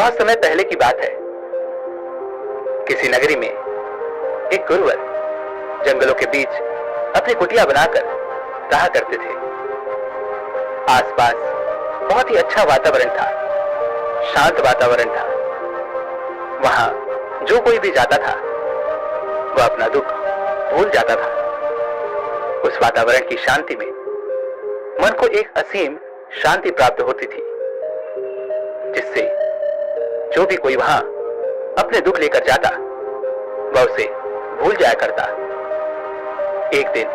बहुत समय पहले की बात है। किसी नगरी में एक गुरुवर जंगलों के बीच अपनी कुटिया बनाकर रहा करते थे। आसपास बहुत ही अच्छा वातावरण था, शांत वातावरण था। वहां जो कोई भी जाता था वह अपना दुख भूल जाता था। उस वातावरण की शांति में मन को एक असीम शांति प्राप्त होती थी, जिससे जो भी कोई वहां अपने दुख लेकर जाता वह उसे भूल जाया करता। एक दिन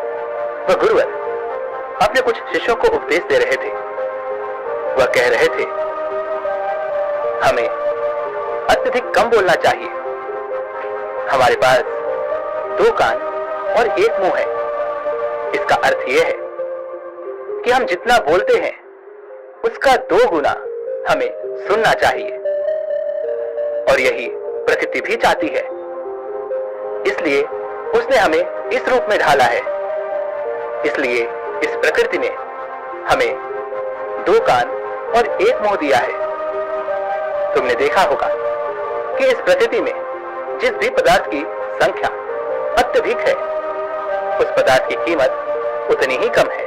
वह गुरुवर अपने कुछ शिष्यों को उपदेश दे रहे थे। वह कह रहे थे, हमें अत्यधिक कम बोलना चाहिए। हमारे पास 2 कान और 1 मुंह है। इसका अर्थ यह है कि हम जितना बोलते हैं उसका 2 गुना हमें सुनना चाहिए। और यही प्रकृति भी चाहती है, इसलिए उसने हमें इस रूप में ढाला है। इसलिए इस प्रकृति ने हमें 2 कान और 1 मुंह दिया है। तुमने देखा होगा कि इस प्रकृति में जिस भी पदार्थ की संख्या अत्यधिक है, उस पदार्थ की कीमत उतनी ही कम है,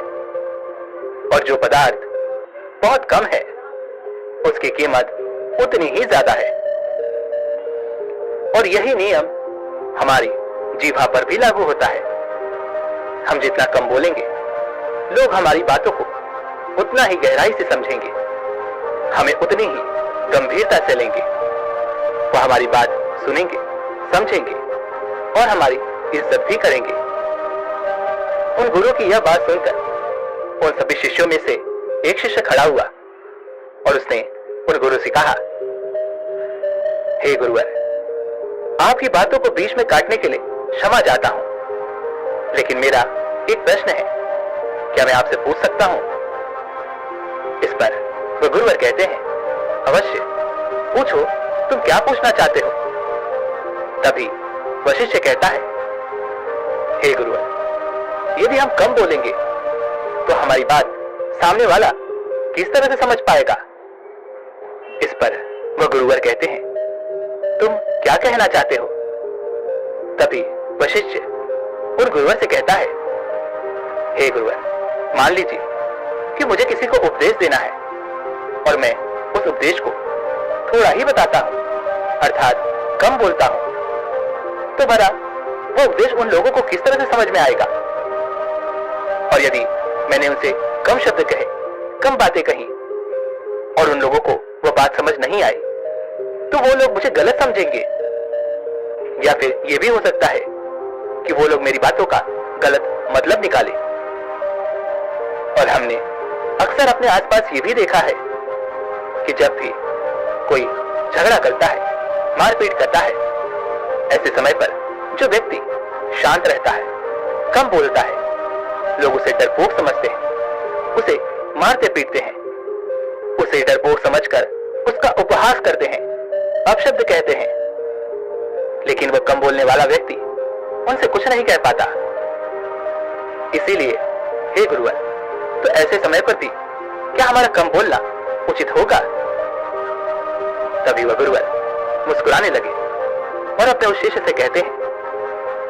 और जो पदार्थ बहुत कम है उसकी कीमत उतनी ही ज्यादा है। और यही नियम हमारी जीभा पर भी लागू होता है। हम जितना कम बोलेंगे, लोग हमारी बातों को उतना ही गहराई से समझेंगे, हमें उतनी ही गंभीरता से लेंगे। वो हमारी बात सुनेंगे, समझेंगे और हमारी इज्जत भी करेंगे। उन गुरु की यह बात सुनकर उन सभी शिष्यों में से एक शिष्य खड़ा हुआ और उसने उन गुरु से कहा, हे गुरुवर, आपकी बातों को बीच में काटने के लिए क्षमा चाहता हूं, लेकिन मेरा एक प्रश्न है, क्या मैं आपसे पूछ सकता हूं? इस पर वह गुरुवर कहते हैं, अवश्य पूछो, तुम क्या पूछना चाहते हो? तभी वह शिष्य कहता है, हे गुरुवर, यदि हम कम बोलेंगे तो हमारी बात सामने वाला किस तरह से समझ पाएगा? इस पर वह गुरुवर कहते हैं, तुम क्या कहना चाहते हो? तभी वह शिष्य उन गुरुवर से कहता है, हे गुरुवर, मान लीजिए कि मुझे किसी को उपदेश देना है और मैं उस उपदेश को थोड़ा ही बताता हूं, अर्थात कम बोलता हूं, तो भला वो उपदेश उन लोगों को किस तरह से समझ में आएगा? और यदि मैंने उनसे कम शब्द कहे, कम बातें कही और उन लोगों को वह बात समझ नहीं आई, तो वो लोग मुझे गलत समझेंगे, या फिर यह भी हो सकता है कि वो लोग मेरी बातों का गलत मतलब निकाले। और हमने अक्सर अपने आसपास ये भी देखा है कि जब भी कोई झगड़ा करता है, मारपीट करता है, ऐसे समय पर जो व्यक्ति शांत रहता है, कम बोलता है, लोग उसे डरपोक समझते हैं, उसे मारते पीटते हैं, उसे डरपोक समझकर उसका उपहास करते हैं, अपशब्द कहते हैं। लेकिन वह कम बोलने वाला व्यक्ति उनसे कुछ नहीं कह पाता। इसीलिए हे गुरुवर, तो ऐसे समय पर भी क्या हमारा कम बोलना उचित होगा? तभी वह गुरुवर मुस्कुराने लगे और अपने उस शिष्य से कहते हैं,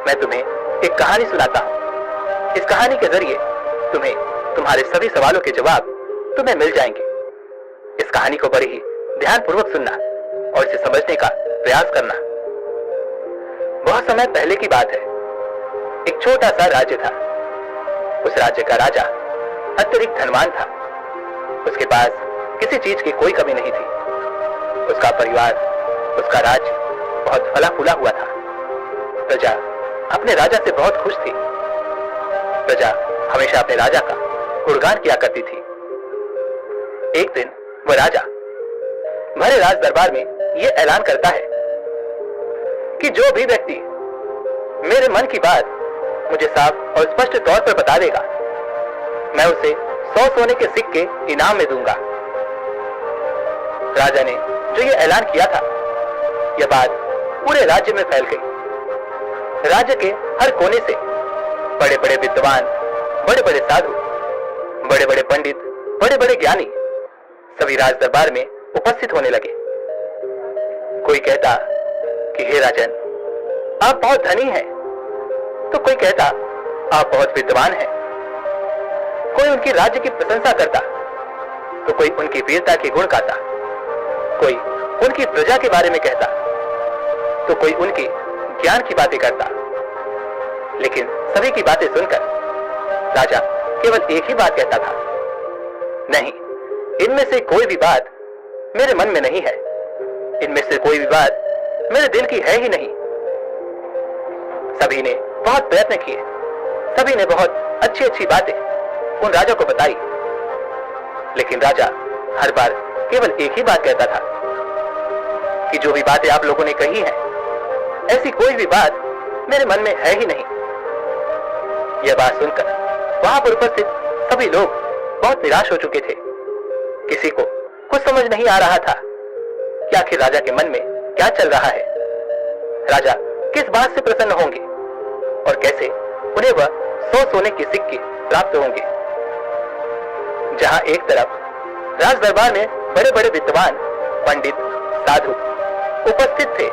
मैं तुम्हें एक कहानी सुनाता हूं। इस कहानी के जरिए तुम्हें तुम्हारे सभी सवालों के जवाब तुम्हें मिल जाएंगे। इस कहानी को बड़ी ही ध्यानपूर्वक सुनना और इसे समझने का प्रयास करना। बहुत समय पहले की बात है। एक छोटा सा राज्य था। उस राज्य का राजा अत्यधिक धनवान था। उसके पास किसी चीज की कोई कमी नहीं थी। उसका परिवार, उसका राज्य बहुत फला फूला हुआ था। प्रजा अपने राजा से बहुत खुश थी। प्रजा हमेशा अपने राजा का गुणगान किया करती थी। एक दिन वह राजा भरे राज दरबार में यह ऐलान करता है कि जो भी व्यक्ति मेरे मन की बात मुझे साफ और स्पष्ट तौर पर बता देगा, मैं उसे 100 सोने के सिक्के इनाम में दूंगा। राजा ने जो यह ऐलान किया था, यह बात पूरे राज्य में फैल गई। राज्य के हर कोने से बड़े बड़े विद्वान, बड़े बड़े साधु, बड़े बड़े पंडित, बड़े बड़े ज्ञानी सभी राज दरबार में उपस्थित होने लगे। कोई कहता कि हे राजन, आप बहुत धनी हैं, तो कोई कहता आप बहुत विद्वान हैं। कोई उनकी राज्य की प्रशंसा करता, तो कोई उनकी वीरता के गुण गाता। कोई उनकी प्रजा के बारे में कहता, तो कोई उनके ज्ञान की बातें करता। लेकिन सभी की बातें सुनकर राजा केवल एक ही बात कहता था, नहीं, इनमें से कोई भी बात मेरे मन में नहीं है, इनमें से कोई भी बात मेरे दिल की है ही नहीं। सभी ने बहुत प्रयत्न किए, सभी ने बहुत अच्छी अच्छी बातें उन राजा को बताई, लेकिन राजा हर बार केवल एक ही बात कहता था कि जो भी बातें आप लोगों ने कही हैं, ऐसी कोई भी बात मेरे मन में है ही नहीं। यह बात सुनकर वहां पर उपस्थित सभी लोग बहुत निराश हो चुके थे। किसी को कुछ समझ नहीं आ रहा था कि आखिर राजा के मन में क्या चल रहा है। राजा किस बात से प्रसन्न होंगे और कैसे उन्हें वह 100 सोने के सिक्के प्राप्त होंगे। जहां एक तरफ राज दरबार में बड़े बड़े विद्वान, पंडित, साधु उपस्थित थे,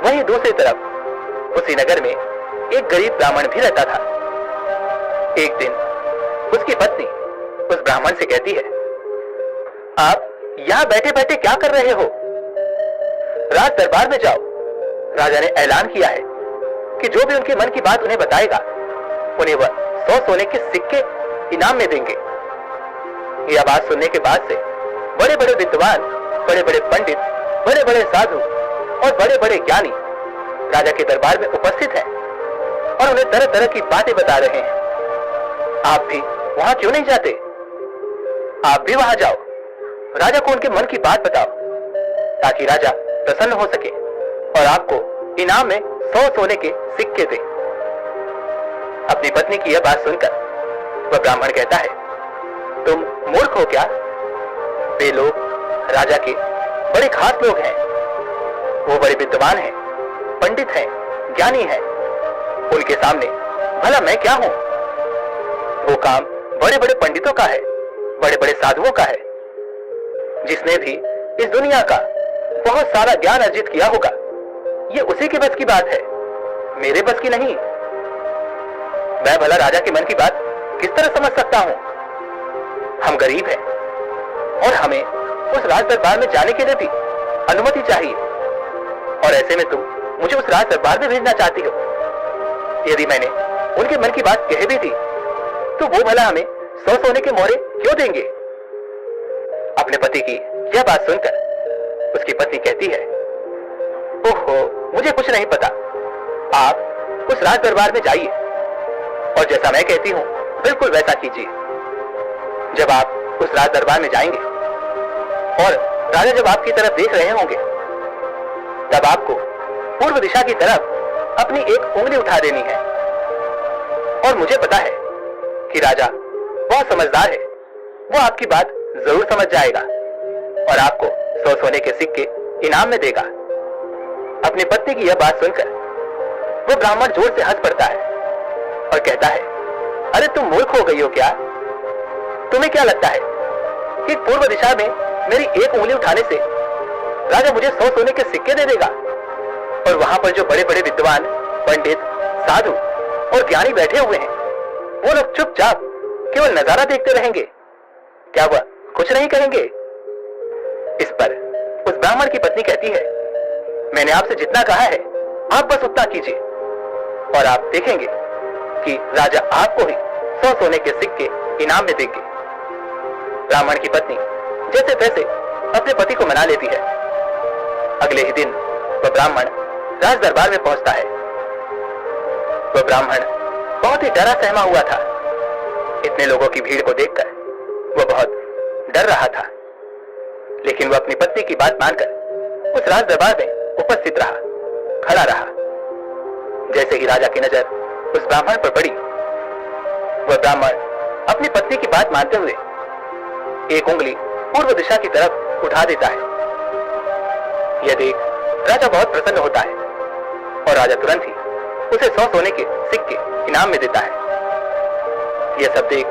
वहीं दूसरी तरफ उसी नगर में एक गरीब ब्राह्मण भी रहता था। एक दिन उसकी पत्नी उस ब्राह्मण से कहती है, आप यहां बैठे बैठे क्या कर रहे हो? राज दरबार में जाओ। राजा ने ऐलान किया है कि जो भी उनके मन की बात उन्हें बताएगा, उन्हें वह 100 सोने के सिक्के इनाम में देंगे। यह बात सुनने के बाद से बड़े बड़े विद्वान, बड़े बड़े पंडित, बड़े बड़े साधु और बड़े बड़े ज्ञानी राजा के दरबार में उपस्थित हैं और उन्हें तरह तरह की बातें बता रहे हैं। आप भी वहां क्यों नहीं जाते? आप भी वहां जाओ, राजा को उनके मन की बात बताओ, ताकि राजा प्रसन्न हो सके और आपको इनाम में 100 सोने के सिक्के दे। अपनी पत्नी की यह बात सुनकर वह ब्राह्मण कहता है, तुम मूर्ख हो क्या? वे लोग राजा के बड़े खास लोग हैं, वो बड़े विद्वान हैं, पंडित हैं, ज्ञानी हैं। उनके सामने भला मैं क्या हूं? वो काम बड़े बड़े पंडितों का है, बड़े बड़े साधुओं का है। जिसने भी इस दुनिया का बहुत सारा ज्ञान अर्जित किया होगा, ये उसी के बस की बात है, मेरे बस की नहीं। मैं भला राजा के मन की बात किस तरह समझ सकता हूं? हम गरीब हैं और हमें उस राज दरबार में जाने के लिए भी अनुमति चाहिए, और ऐसे में तुम मुझे उस राज दरबार में भेजना चाहती हो। यदि मैंने उनके मन की बात कह भी दी, तो वो भला हमें 100 सोने के मोहरे क्यों देंगे? अपने पति की यह बात सुनकर उसकी पत्नी कहती है, ओहो, मुझे कुछ नहीं पता, आप उस राज दरबार में जाइए और जैसा मैं कहती हूं बिल्कुल वैसा कीजिए। जब आप उस राज दरबार में जाएंगे और राजा जब आपकी तरफ देख रहे होंगे, तब आपको पूर्व दिशा की तरफ अपनी एक उंगली उठा देनी है। और मुझे पता है कि राजा बहुत समझदार है, वो आपकी बात जरूर समझ जाएगा और आपको 100 सोने के सिक्के इनाम में देगा। अपनी पत्नी की यह बात सुनकर वो ब्राह्मण जोर से हंस पड़ता है और कहता है, अरे तुम मूर्ख हो गई हो क्या? तुम्हें क्या लगता है कि पूर्व दिशा में मेरी एक उंगली उठाने से राजा मुझे 100 सोने के सिक्के दे देगा और वहां पर जो बड़े बड़े विद्वान, पंडित, साधु और ज्ञानी बैठे हुए हैं, वो लोग चुपचाप केवल नजारा देखते रहेंगे? क्या वह कुछ नहीं कहेंगे? इस पर उस ब्राह्मण की पत्नी कहती है, मैंने आपसे जितना कहा है आप बस उतना कीजिए और आप देखेंगे कि राजा आपको ही 100 सोने के सिक्के इनाम में देंगे। ब्राह्मण की पत्नी जैसे तैसे अपने पति को मना लेती है। अगले ही दिन वह ब्राह्मण राज दरबार में पहुंचता है। वह ब्राह्मण बहुत ही डरा सहमा हुआ था। इतने लोगों की भीड़ को देखकर वह बहुत डर रहा था, लेकिन वह अपनी पत्नी की बात मानकर उस राज दरबार में उपस्थित रहा, खड़ा रहा। जैसे ही राजा की नजर उस ब्राह्मण पर पड़ी, वह ब्राह्मण अपनी पत्नी की बात मानते हुए एक उंगली पूर्व दिशा की तरफ उठा देता है। यह देख राजा बहुत प्रसन्न होता है और राजा तुरंत ही उसे 100 सोने के सिक्के इनाम में देता है। यह सब देख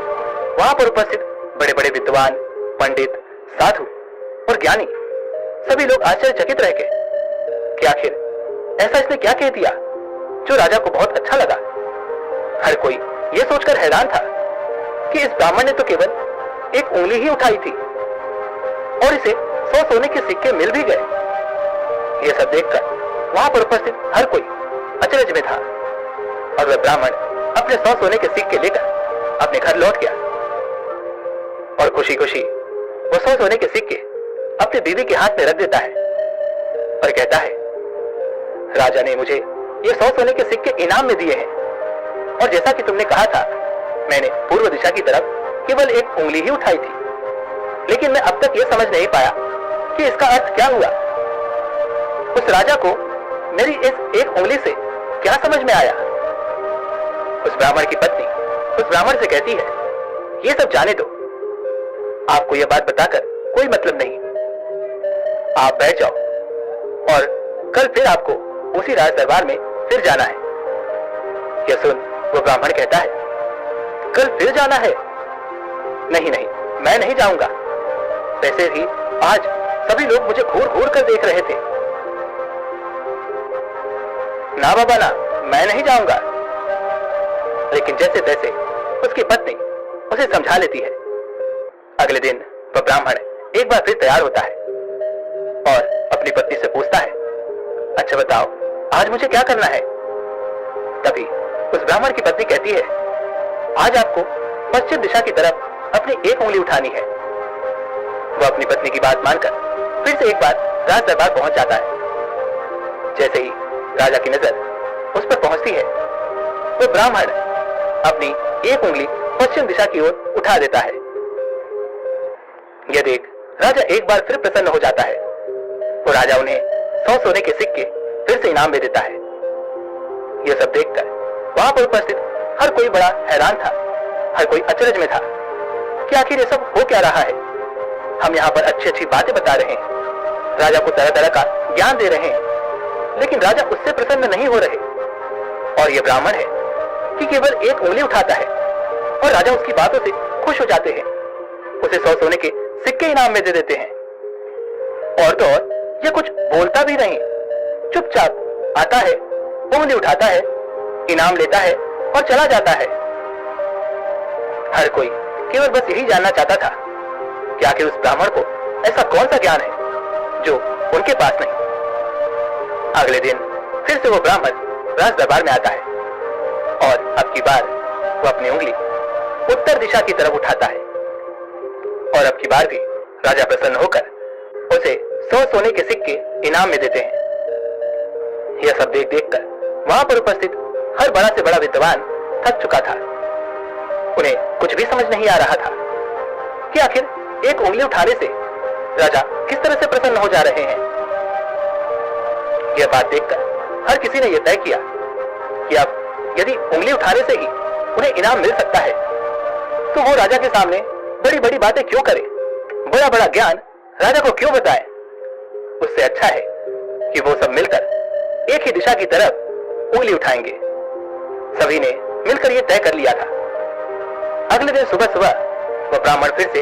वहां पर उपस्थित बड़े बड़े विद्वान, पंडित, साधु और ज्ञानी सभी लोग आश्चर्यचकित रह गए कि आखिर ऐसा इसने क्या कह दिया जो राजा को बहुत अच्छा लगा। हर कोई यह सोचकर हैरान था कि इस ब्राह्मण ने तो केवल एक उंगली ही उठाई थी और इसे 100 सोने के सिक्के मिल भी गए। यह सब देखकर वहां पर उपस्थित हर कोई अचरज में था और वह ब्राह्मण अपने 100 सोने के सिक्के लेकर अपने घर लौट गया और खुशी खुशी वो 100 सोने के सिक्के अपनी बीवी के हाथ में रख देता है और कहता है, राजा ने मुझे ये 100 सोने के सिक्के इनाम में दिए हैं और जैसा कि तुमने कहा था मैंने पूर्व दिशा की तरफ केवल एक उंगली ही उठाई थी, लेकिन मैं अब तक ये समझ नहीं पाया कि इसका अर्थ क्या हुआ। उस राजा को मेरी इस एक उंगली से क्या समझ में आया। उस ब्राह्मण की पत्नी उस ब्राह्मण से कहती है, ये सब जाने दो, आपको यह बात बताकर कोई मतलब नहीं, आप बैठ जाओ और कल फिर आपको उसी राज दरबार में फिर जाना है। यह सुन वो ब्राह्मण कहता है, कल फिर जाना है? नहीं नहीं, मैं नहीं जाऊंगा। वैसे भी आज सभी लोग मुझे घूर घूर कर देख रहे थे। ना बाबा ना, मैं नहीं जाऊंगा। लेकिन जैसे तैसे उसकी पत्नी उसे समझा लेती है। अगले दिन वह ब्राह्मण एक बार फिर तैयार होता है और अपनी पत्नी से पूछता है, अच्छा बताओ आज मुझे क्या करना है। तभी उस ब्राह्मण की पत्नी कहती है, आज आपको पश्चिम दिशा की तरफ अपनी एक उंगली उठानी है। वह अपनी पत्नी की बात मानकर फिर से एक बार राज दरबार पहुंच जाता है। जैसे ही राजा की नजर उस पर पहुंचती है, वो ब्राह्मण अपनी एक उंगली पश्चिम दिशा की ओर उठा देता है। यह देख राजा एक बार फिर प्रसन्न हो जाता है। वो राजा उन्हें 100 सोने के सिक्के फिर से इनाम में देता है। यह सब देखकर वहां पर उपस्थित हर कोई बड़ा हैरान था। हर कोई अचरज में था कि आखिर ये सब हो क्या रहा है। हम यहाँ पर अच्छी अच्छी बातें बता रहे हैं, राजा को तरह तरह का ज्ञान दे रहे हैं, लेकिन राजा उससे प्रसन्न नहीं हो रहे। और यह ब्राह्मण है कि केवल एक उंगली उठाता है और राजा उसकी बातों से खुश हो जाते हैं, उसे 100 सोने के सिक्के इनाम में दे देते हैं। और तो और ये कुछ बोलता भी नहीं, चुपचाप आता है, उंगली उठाता है, इनाम लेता है और चला जाता है। हर कोई केवल बस यही जानना चाहता था कि आखिर उस ब्राह्मण को ऐसा कौन सा ज्ञान है जो उनके पास नहीं। अगले दिन फिर से वो ब्राह्मण राज दरबार में आता है और अब की बार वो अपनी उंगली उत्तर दिशा की तरफ उठाता है और अब की बार भी राजा प्रसन्न होकर उसे 100 सोने के सिक्के इनाम में देते हैं। यह सब देख देखकर वहां पर उपस्थित हर बड़ा से बड़ा विद्वान थक चुका था। उन्हें कुछ भी समझ नहीं आ रहा था कि आखिर एक उंगली उठाने से राजा किस तरह से प्रसन्न हो जा रहे हैं। यह बात देखकर हर किसी ने यह तय किया कि अब यदि उंगली उठाने से ही उन्हें इनाम मिल सकता है तो वो राजा के सामने बड़ी बड़ी बातें क्यों करे, बड़ा बड़ा ज्ञान राजा को क्यों बताए। उससे अच्छा है कि वो सब मिलकर एक ही दिशा की तरफ उंगली उठाएंगे। सभी ने मिलकर यह तय कर लिया था। अगले दिन सुबह सुबह वह ब्राह्मण फिर से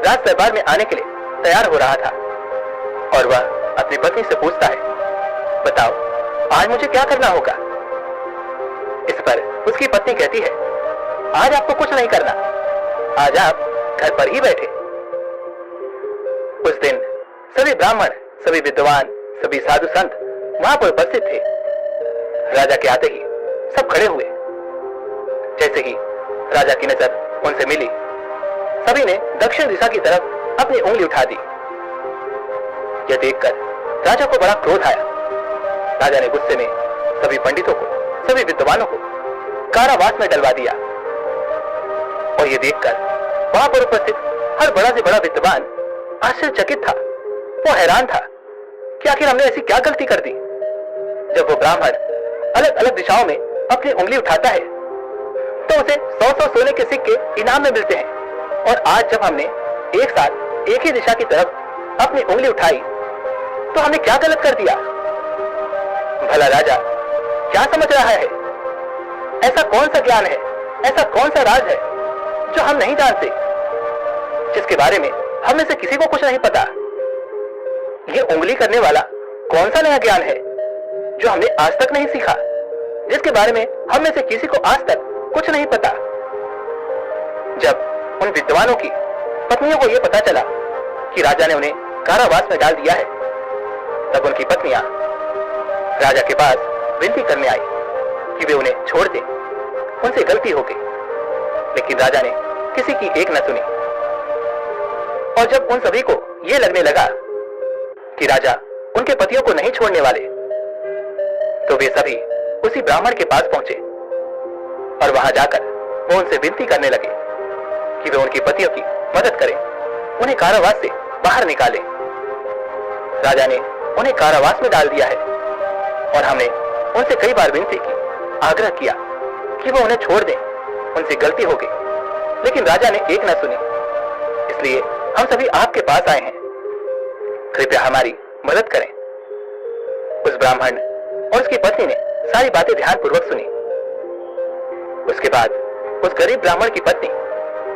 राज दरबार में आने के लिए तैयार हो रहा था और वह अपनी पत्नी से पूछता है, बताओ आज मुझे क्या करना होगा। इस पर उसकी पत्नी कहती है, आज आपको कुछ नहीं करना, आज आप घर पर ही बैठे। उस दिन सभी ब्राह्मण, सभी विद्वान, सभी साधु संत वहां पर उपस्थित थे। राजा के आते ही सब खड़े हुए। जैसे ही राजा की नजर उनसे मिली, सभी ने दक्षिण दिशा की तरफ अपनी उंगली उठा दी। यह देखकर राजा को बड़ा क्रोध आया। राजा ने गुस्से में सभी पंडितों को, सभी विद्वानों को कारावास में डलवा दिया। और यह देखकर वहां पर उपस्थित हर बड़ा से बड़ा विद्वान आश्चर्यचकित था। वो हैरान था कि आखिर हमने ऐसी क्या गलती कर दी। जब वो ब्राह्मण अलग अलग दिशाओं में अपनी उंगली उठाता है तो उसे 100 सोने के सिक्के इनाम में मिलते हैं, और आज जब हमने एक साथ एक ही दिशा की तरफ अपनी उंगली उठाई तो हमने क्या गलत कर दिया। भला राजा क्या समझ रहा है? ऐसा कौन सा ज्ञान है, ऐसा कौन सा राज है जो हम नहीं जानते, जिसके बारे में हम में से किसी को कुछ नहीं पता। ये उंगली करने वाला कौन सा नया ज्ञान है जो हमने आज तक नहीं सीखा, जिसके बारे में हम में से किसी को आज तक कुछ नहीं पता? जब उन विद्वानों की पत्नियों को यह पता चला कि राजा ने उन्हें कारावास में डाल दिया है, तब उनकी पत्नियां राजा के पास विनती करने आई कि वे उन्हें छोड़ दें, उनसे गलती हो गई। लेकिन राजा ने किसी की एक न सुनी। और जब उन सभी को यह लगने लगा कि राजा उनके पतियों को नहीं छोड़ने वाले, तो वे सभी उसी ब्राह्मण के पास पहुंचे और वहां जाकर वो उनसे विनती करने लगे कि वे उनके पतियों की मदद करें, उन्हें कारावास से बाहर निकालें। राजा ने उन्हें कारावास में डाल दिया है और हमने उनसे कई बार विनती की, आग्रह किया कि वो उन्हें छोड़ दें, उनसे गलती हो गई, लेकिन राजा ने एक न सुनी। इसलिए हम सभी आपके पास आए हैं, कृपया हमारी मदद करें। उस ब्राह्मण और उसकी पत्नी ने सारी बातें ध्यानपूर्वक सुनी। उसके बाद उस गरीब ब्राह्मण की पत्नी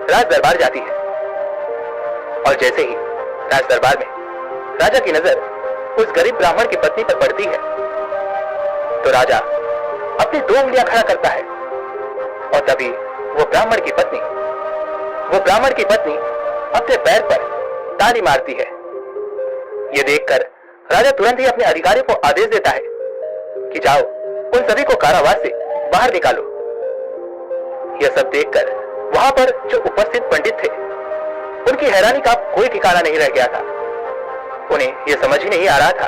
राज दरबार जाती है और जैसे ही राज दरबार में राजा की नजर उस गरीब ब्राह्मण की पत्नी पर पड़ती है, तो राजा अपनी 2 उंगलियां खड़ा करता है और तभी वो ब्राह्मण की पत्नी अपने पैर पर ताली मारती है। यह देखकर राजा तुरंत ही अपने अधिकारियों को आदेश देता है कि जाओ उन सभी को कारावास से बाहर निकालो। यह सब देखकर वहां पर जो उपस्थित पंडित थे, उनकी हैरानी का कोई ठिकाना नहीं रह गया था। उन्हें यह समझ ही नहीं आ रहा था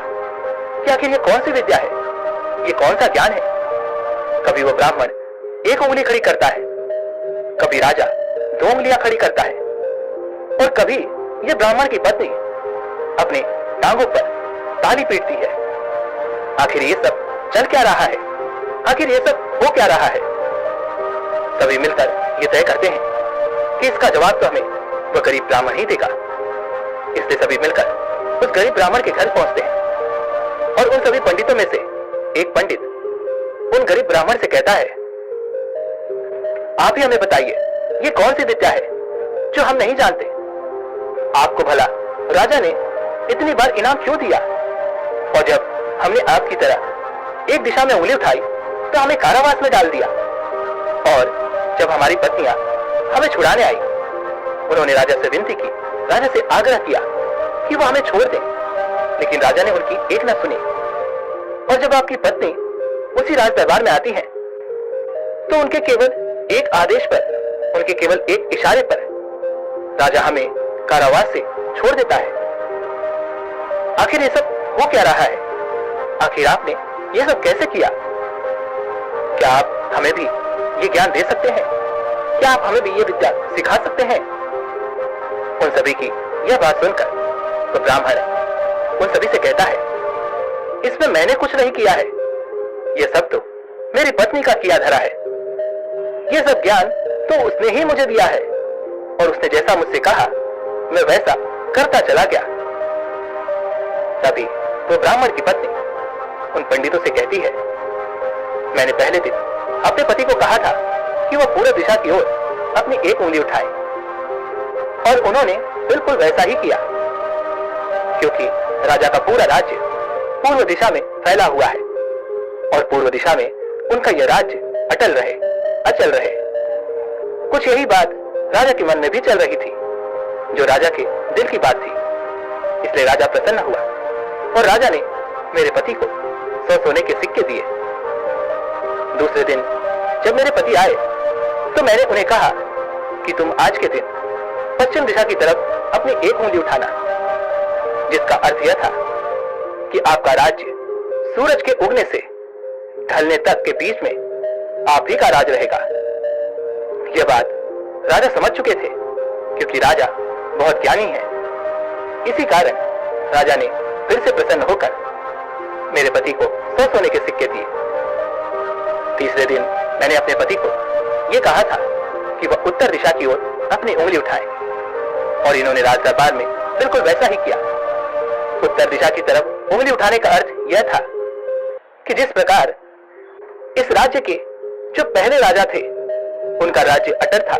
कि आखिर ये कौन सी विद्या है, ये कौन सा ज्ञान है। कभी वो ब्राह्मण 1 उंगली खड़ी करता है, कभी राजा 2 उंगलियां खड़ी करता है और कभी ये ब्राह्मण की पत्नी अपने टांगों पर ताली पीटती है। आखिर ये सब चल क्या रहा है, आखिर ये सब हो क्या रहा है? सभी मिलकर ये तय करते हैं कि इसका जवाब तो हमें वह गरीब ब्राह्मण ही देगा। इसलिए सभी मिलकर उस गरीब ब्राह्मण के घर पहुंचते हैं और उन सभी पंडितों में से एक पंडित उन गरीब ब्राह्मण से कहता है, आप ही हमें बताइए, ये कौन सी विद्या है जो हम नहीं जानते? आपको भला राजा ने इतनी बार इनाम क्यों दिया? और जब हमने आपकी तरह एक दिशा में उंगली उठाई तो हमें कारावास में डाल दिया। और जब हमारी पत्नियां हमें छुड़ाने आई, उन्होंने राजा से विनती की, राजा से आग्रह किया कि वो हमें छोड़ दें, लेकिन राजा ने उनकी एक न सुनी। और जब आपकी पत्नी उसी राज दरबार में आती है, तो उनके केवल एक आदेश पर, उनके केवल एक इशारे पर राजा हमें कारावास से छोड़ देता है। आखिर ये सब हो क्या रहा है? आखिर आपने ये सब कैसे किया? क्या आप हमें भी ये ज्ञान दे सकते हैं? क्या आप हमें भी ये विद्या सिखा सकते हैं? उन सभी की यह बात सुनकर तो ब्राह्मण उन सभी से कहता है, इसमें मैंने कुछ नहीं किया है, यह सब तो मेरी पत्नी का किया धरा है। यह सब ज्ञान तो उसने ही मुझे दिया है और उसने जैसा मुझसे कहा मैं वैसा करता चला गया। तभी वो ब्राह्मण की पत्नी उन पंडितों से कहती है, मैंने पहले दिन अपने पति को कहा था कि वो पूर्व दिशा की ओर अपनी 1 उंगली उठाए और उन्होंने बिल्कुल वैसा ही किया, क्योंकि राजा का पूरा राज्य पूर्व दिशा में फैला हुआ है और पूर्व दिशा में उनका यह राज्य अटल रहे, अचल रहे। कुछ यही बात राजा के मन में भी चल रही थी, जो राजा के दिल की बात थी। इसलिए राजा प्रसन्न हुआ और राजा ने मेरे पति को 100 सोने के सिक्के दिए। दूसरे दिन जब मेरे पति आए तो मैंने उन्हें कहा कि तुम आज के दिन पश्चिम दिशा की तरफ अपनी 1 उंगली उठाना, जिसका अर्थ यह था कि आपका राज्य सूरज के उगने से ढलने तक के बीच में आप ही का राज रहेगा। यह बात राजा समझ चुके थे, क्योंकि राजा बहुत ज्ञानी है। इसी कारण राजा ने फिर से प्रसन्न होकर मेरे पति को 100 सोने के सिक्के दिए। तीसरे दिन मैंने अपने पति को यह कहा था कि वह उत्तर दिशा की ओर अपनी उंगली उठाए और इन्होंने राज दरबार में बिल्कुल वैसा ही किया। उत्तर दिशा की तरफ उंगली उठाने का अर्थ यह था कि जिस प्रकार इस राज्य के जो पहले राजा थे उनका राज्य अटल था,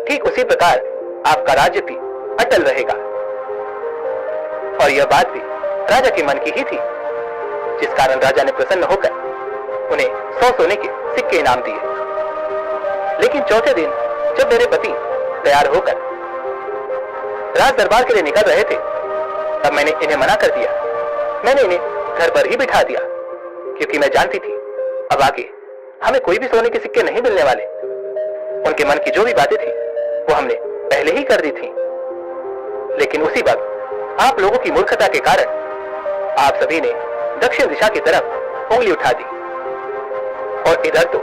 ठीक उसी प्रकार आपका राज्य भी अटल रहेगा। और यह बात भी राजा के मन की ही थी, जिस कारण राजा ने प्रसन्न होकर उन्हें 100 सोने के सिक्के इनाम दिए। लेकिन चौथे दिन जब मेरे पति तैयार होकर राज दरबार के लिए निकल रहे थे, तब मैंने इन्हें मना कर दिया। मैंने इन्हें घर पर ही बिठा दिया, क्योंकि मैं जानती थी अब आगे हमें कोई भी सोने के सिक्के नहीं मिलने वाले। उनके मन की जो भी बातें थी वो हमने पहले ही कर दी थी। लेकिन उसी वक्त आप लोगों की मूर्खता के कारण आप सभी ने दक्षिण दिशा की तरफ उंगली उठा दी, और इधर तो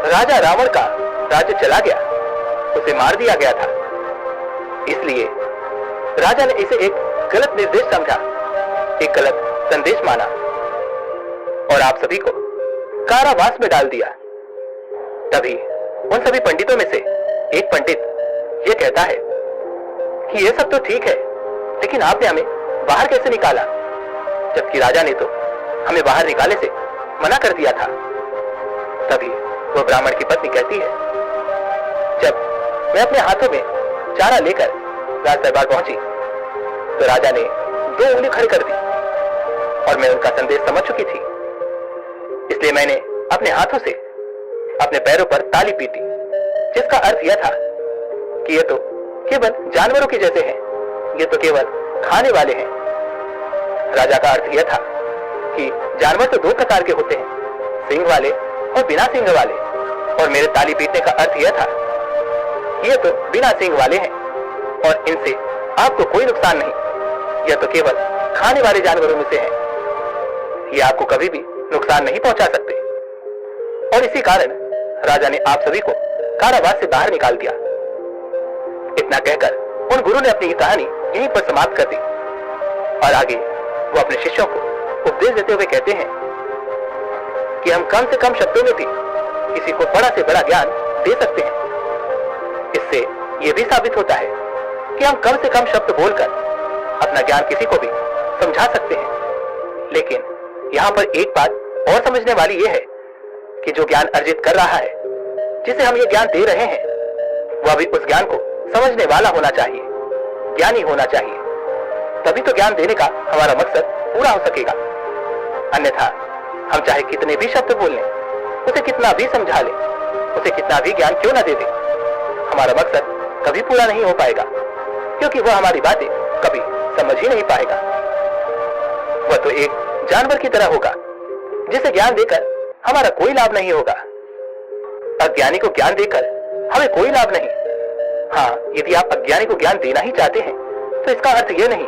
राजा रावण का राज्य चला गया, उसे मार दिया गया था। इसलिए राजा ने इसे एक गलत निर्देश समझा, एक गलत संदेश माना, और आप सभी को कारावास में डाल दिया। तभी उन सभी पंडितों में से एक पंडित यह कहता है कि यह सब तो ठीक है, लेकिन आपने हमें बाहर कैसे निकाला, जबकि राजा ने तो हमें बाहर निकाले से मना कर दिया था। तभी वह ब्राह्मण की पत्नी कहती है, जब मैं अपने हाथों में चारा लेकर राज दरबार पहुंची तो राजा ने 2 उंगली खड़ी कर दी, और मैं उनका संदेश समझ चुकी थी। इसलिए मैंने अपने हाथों से अपने पैरों पर ताली पीटी, जिसका अर्थ यह था कि ये तो केवल जानवरों के जैसे हैं, ये तो केवल खाने वाले हैं। राजा का अर्थ यह था कि जानवर तो 2 प्रकार के होते हैं, सींग वाले और बिना सींग वाले, और मेरे ताली पीटने का अर्थ यह था कि ये तो बिना सींग वाले हैं और इनसे आपको कोई नुकसान नहीं, यह तो केवल खाने वाले जानवरों में से हैं, ये आपको कभी भी नुकसान नहीं पहुंचा सकते। और इसी कारण राजा ने आप सभी को कारावास से बाहर निकाल दिया। इतना कहकर उन गुरु ने अपनी कहानी यहीं पर समाप्त कर दी, और आगे वो अपने शिष्यों को उपदेश देते हुए कहते हैं कि हम कम से कम शब्दों में भी किसी को बड़ा से बड़ा ज्ञान दे सकते हैं। इससे यह भी साबित होता है कि हम कम से कम शब्द बोलकर अपना ज्ञान किसी को भी समझा सकते हैं। लेकिन यहाँ पर एक बात और समझने वाली यह है कि जो ज्ञान अर्जित कर रहा है, जिसे हम ये ज्ञान दे रहे हैं, वह भी उस ज्ञान को समझने वाला होना चाहिए, ज्ञानी होना चाहिए। तभी तो ज्ञान देने का हमारा मकसद पूरा हो सकेगा। अन्यथा हम चाहे कितने भी शब्द बोल लें, उसे कितना भी समझा लें, उसे कितना भी ज्ञान क्यों ना दे दें, हमारा मकसद कभी पूरा नहीं हो पाएगा, क्योंकि वह हमारी बातें कभी समझ ही नहीं पाएगा। वह तो एक जानवर की तरह होगा, जिसे ज्ञान देकर हमारा कोई लाभ नहीं होगा। अज्ञानी को ज्ञान देकर हमें कोई लाभ नहीं। हाँ, यदि आप अज्ञानी को ज्ञान देना ही चाहते हैं, तो इसका अर्थ यह नहीं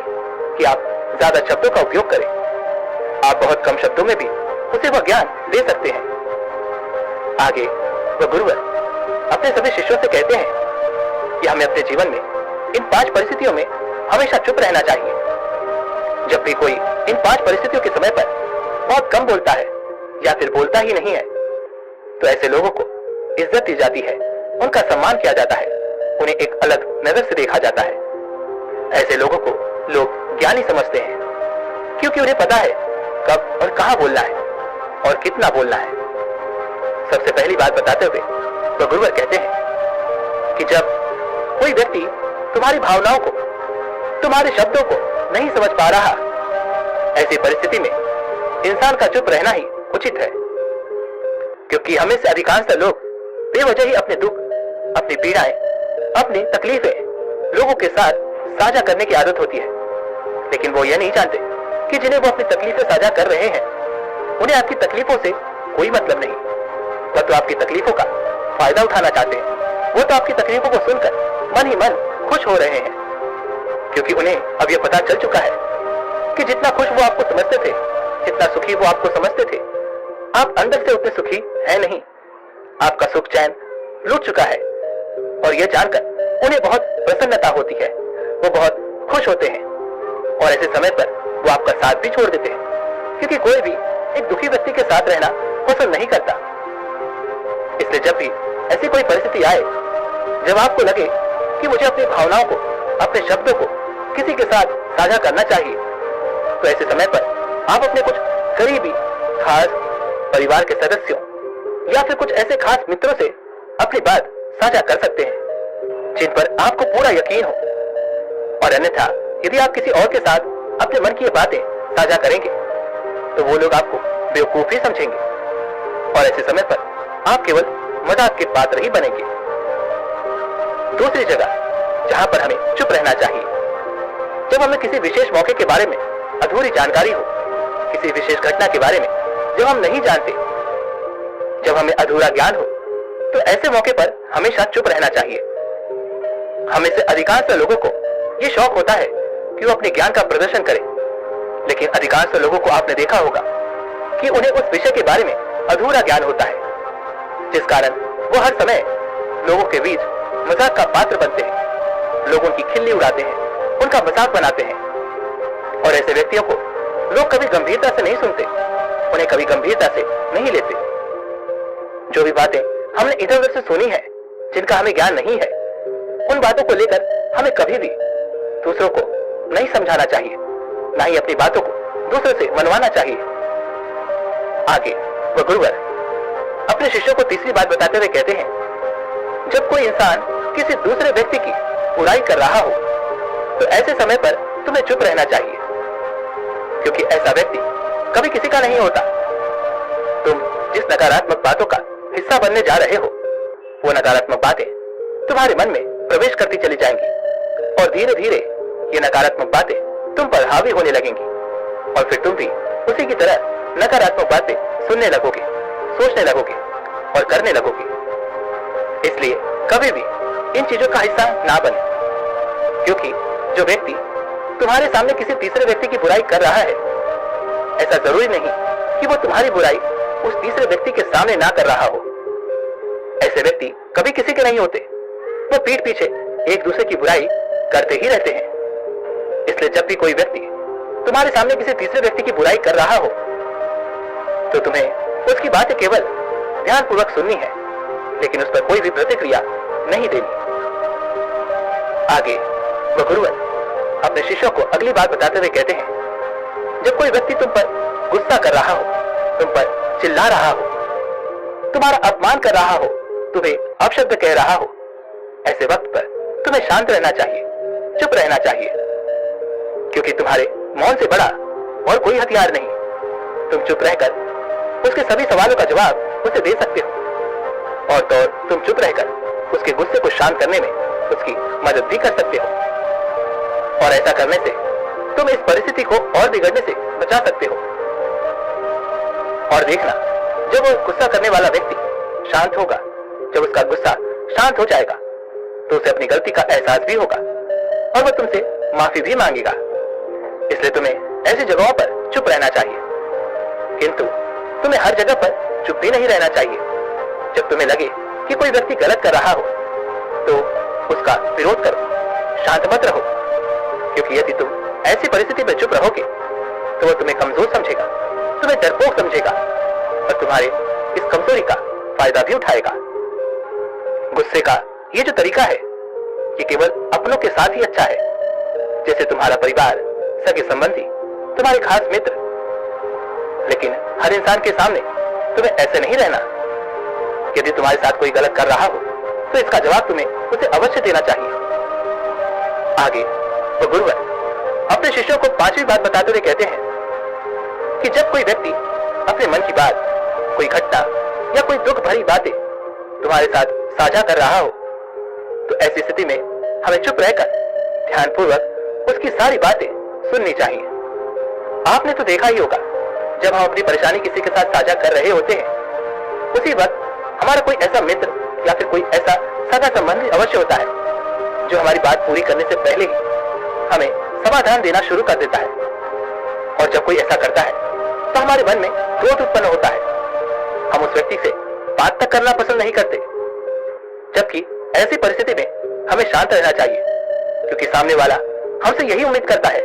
कि आप ज्यादा शब्दों का उपयोग करें। आप बहुत कम शब्दों में भी उसे वह ज्ञान दे सकते हैं। आगे वह गुरुवर अपने सभी शिष्यों से कहते हैं कि हमें अपने जीवन में इन 5 परिस्थितियों में हमेशा चुप रहना चाहिए। जब भी कोई इन 5 परिस्थितियों के समय पर बहुत कम बोलता है या फिर बोलता ही नहीं है, तो ऐसे लोगों को इज्जत दी जाती है, उनका सम्मान किया जाता है, उन्हें एक अलग नजर से देखा जाता है। ऐसे लोगों को लोग ज्ञानी समझते हैं, क्योंकि उन्हें पता है कब और कहां बोलना है और कितना बोलना है। सबसे पहली बात बताते हुए तो गुरुवर कहते हैं कि जब कोई व्यक्ति तुम्हारी भावनाओं को, तुम्हारे शब्दों को नहीं समझ पा रहा, ऐसी परिस्थिति में इंसान का चुप रहना ही उचित है। क्योंकि हमें से अधिकांश लोग बेवजह ही अपने दुख, अपनी पीड़ाएं, अपनी तकलीफें लोगों के साथ साझा करने की आदत होती है। लेकिन वो ये नहीं जानते कि जिन्हें वो अपनी तकलीफें साझा कर रहे हैं, उन्हें आपकी तकलीफों से कोई मतलब नहीं। वह तो आपकी तकलीफों का फायदा उठाना चाहते हैं। वो तो आपकी तकलीफों को सुनकर मन ही मन खुश हो रहे हैं, क्योंकि उन्हें अब यह पता चल चुका है कि जितना खुश वो आपको समझते थे, जितना सुखी वो आपको समझते थे, आप अंदर से उतने सुखी है नहीं। आपका सुख चैन लूट चुका है, और यह जानकर उन्हें बहुत प्रसन्नता होती है, वो बहुत खुश होते हैं, और ऐसे समय पर वो आपका साथ भी छोड़ देते हैं, क्योंकि कोई भी एक दुखी व्यक्ति के साथ रहना पसंद नहीं करता। इसलिए जब भी ऐसी कोई परिस्थिति आए जब आपको लगे कि मुझे अपनी भावनाओं को, अपने शब्दों को किसी के साथ साझा करना चाहिए, तो ऐसे समय पर आप अपने कुछ करीबी खास परिवार के सदस्यों या फिर कुछ ऐसे खास मित्रों से अपनी बात साझा कर सकते हैं जिन पर आपको पूरा यकीन हो। और अन्यथा यदि आप किसी और के साथ अपने मन की ये बातें साझा करेंगे तो वो लोग आपको बेवकूफ ही समझेंगे और ऐसे समय पर आप केवल मजाक के पात्र ही बनेंगे। दूसरी जगह जहां पर हमें चुप रहना चाहिए, जब हमें किसी विशेष मौके के बारे में अधूरी जानकारी हो, किसी विशेष घटना के बारे में जब हम नहीं जानते, जब हमें अधूरा ज्ञान हो, तो ऐसे मौके पर हमेशा चुप रहना चाहिए। हमें से अधिकांश लोगों को यह शौक होता है कि वो अपने ज्ञान का प्रदर्शन करें, लेकिन अधिकांश लोगों को आपने देखा होगा कि उन्हें उस विषय के बारे में अधूरा ज्ञान होता है, जिस कारण वो हर समय लोगों के बीच मजाक का पात्र बनते हैं, लोगों की खिल्ली उड़ाते हैं, उनका मजाक बनाते हैं। और ऐसे व्यक्तियों को लोग कभी गंभीरता से नहीं सुनते, उन्हें कभी गंभीरता से नहीं लेते। जो भी बातें हमने इधर उधर से सुनी है, जिनका हमें ज्ञान नहीं है, उन बातों को लेकर हमें कभी भी दूसरों को नहीं समझाना चाहिए, ना ही अपनी बातों को दूसरों से मनवाना चाहिए। आगे वह गुरुवर अपने शिष्यों को तीसरी बात बताते हुए कहते हैं, जब कोई इंसान किसी दूसरे व्यक्ति की बुराई कर रहा हो तो ऐसे समय पर तुम्हें चुप रहना चाहिए, क्योंकि ऐसा व्यक्ति कभी किसी का नहीं होता। तुम जिस नकारात्मक बातों का हिस्सा बनने जा रहे हो, वो नकारात्मक बातें तुम्हारे मन में प्रवेश करती चली जाएंगी और धीरे धीरे ये नकारात्मक बातें तुम पर हावी होने लगेंगी और फिर तुम भी उसी की तरह नकारात्मक बातें सुनने लगोगे, सोचने लगोगे और करने लगोगे। इसलिए कभी भी इन चीजों का हिस्सा ना बने, क्योंकि जो व्यक्ति तुम्हारे सामने किसी तीसरे व्यक्ति की बुराई कर रहा है, ऐसा जरूरी नहीं कि वो तुम्हारी बुराई उस तीसरे व्यक्ति के सामने ना कर रहा हो। ऐसे व्यक्ति कभी किसी के नहीं होते, वो पीठ पीछे एक दूसरे की बुराई करते ही रहते हैं। इसलिए जब भी कोई व्यक्ति तुम्हारे सामने किसी तीसरे व्यक्ति की बुराई कर रहा हो, तो तुम्हें उसकी बातें केवल ध्यानपूर्वक सुननी है, लेकिन उस पर कोई भी प्रतिक्रिया नहीं देनी। आगे वह गुरुवर अपने शिष्यों को अगली बात बताते हुए कहते हैं, जब कोई व्यक्ति तुम पर गुस्सा कर रहा हो, तुम पर चिल्ला रहा हो, तुम्हारा अपमान कर रहा हो, तुम्हें अपशब्द कह रहा हो, ऐसे वक्त पर तुम्हें शांत रहना चाहिए, चुप रहना चाहिए, क्योंकि तुम्हारे मौन से बड़ा और कोई हथियार नहीं। तुम चुप रहकर उसके सभी सवालों का जवाब उसे दे सकते हो और तो तुम चुप रहकर उसके गुस्से को शांत करने में उसकी मदद भी कर सकते हो। और ऐसा करने से तुम इस परिस्थिति को और बिगड़ने से बचा सकते हो। और देखना, जब वो गुस्सा करने वाला व्यक्ति शांत होगा, जब उसका गुस्सा शांत हो जाएगा, तो उसे अपनी गलती का एहसास भी होगा और वह तुमसे माफी भी मांगेगा। इसलिए तुम्हें ऐसी जगहों पर चुप रहना चाहिए, किंतु तुम्हें हर जगह पर चुप भी नहीं रहना चाहिए। जब तुम्हें लगे कि कोई व्यक्ति गलत कर रहा हो, तो उसका विरोध करो, शांत मत रहो, क्योंकि यदि तुम ऐसी परिस्थिति में चुप रहोगे तो वह तुम्हें कमजोर समझेगा, तुम्हें डरपोक समझेगा और तुम्हारे इस कमजोरी का फायदा भी उठाएगा। गुस्से का ये जो तरीका है, ये केवल अपनों के साथ ही अच्छा है, जैसे तुम्हारा परिवार, सगे संबंधी, तुम्हारे खास मित्र। लेकिन हर इंसान के सामने तुम्हें ऐसे नहीं रहना। यदि तुम्हारे साथ कोई गलत कर रहा हो, तो इसका जवाब तुम्हें उसे अवश्य देना चाहिए। आगे तो गुरुवर अपने शिष्यों को पांचवी बात बताते हुए कहते हैं कि जब कोई व्यक्ति अपने मन की बात, कोई घटना या कोई दुख भरी बातें तुम्हारे साथ साझा कर रहा हो, तो ऐसी स्थिति में हमें चुप रहकर ध्यानपूर्वक उसकी सारी बातें सुननी चाहिए। आपने तो देखा ही होगा, जब हम अपनी परेशानी किसी के साथ साझा कर रहे होते हैं, उसी वक्त हमारा कोई ऐसा मित्र या फिर कोई ऐसा सगा संबंधी अवश्य होता है जो हमारी बात पूरी करने से पहले ही हमें समाधान देना शुरू कर देता है। और जब कोई ऐसा करता है तो हमारे मन में क्रोध उत्पन्न होता है, हम उस व्यक्ति से बात तक करना पसंद नहीं करते। जबकि ऐसी परिस्थिति में हमें शांत रहना चाहिए, क्योंकि सामने वाला हमसे यही उम्मीद करता है।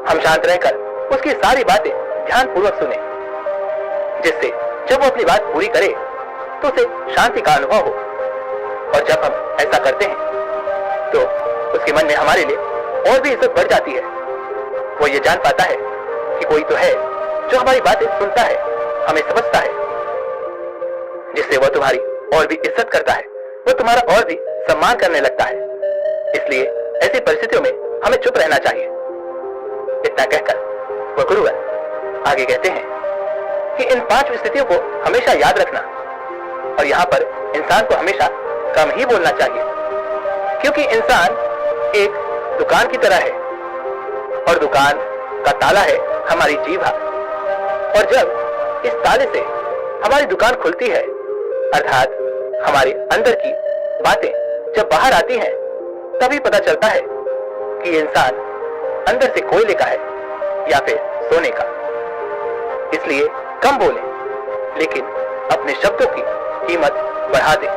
हम शांत रहकर उसकी सारी बातें ध्यानपूर्वक सुने, जिससे जब वो अपनी बात पूरी करे तो उसे शांति का अनुभव हो। और जब हम ऐसा करते हैं तो उसके मन में हमारे लिए और भी इज्जत बढ़ जाती है। वो ये जान पाता है कि कोई तो है जो हमारी बातें सुनता है, हमें समझता है, जिससे वह तुम्हारी और भी इज्जत करता है, वो तुम्हारा और भी सम्मान करने लगता है। इसलिए ऐसी परिस्थितियों में हमें चुप रहना चाहिए। इतना कहकर वकुड़ुआ आगे कहते हैं कि इन 5 स्थितियों को हमेशा याद रखना, और यहाँ पर इंसान को हमेशा कम ही बोलना चाहिए, क्योंकि इंसान एक दुकान की तरह है और दुकान का ताला है हमारी जीभा। और जब इस ताले से हमारी दुकान खुलती है, अर्थात हमारे अंदर की बातें जब बाहर आती हैं, तभी पता चलता है कि इंसान अंदर से कोयले का है या फिर सोने का। इसलिए कम बोलें, लेकिन अपने शब्दों की कीमत बढ़ा दें,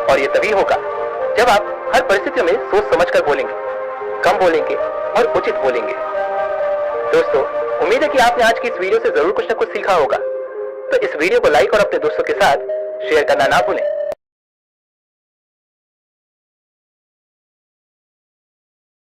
और यह तभी होगा जब आप हर परिस्थिति में सोच समझकर बोलेंगे, कम बोलेंगे और उचित बोलेंगे। दोस्तों, उम्मीद है कि आपने आज की इस वीडियो से जरूर कुछ न कुछ सीखा होगा। तो इस वीडियो को लाइक और अपने दोस्तों के साथ शेयर करना ना भूलें।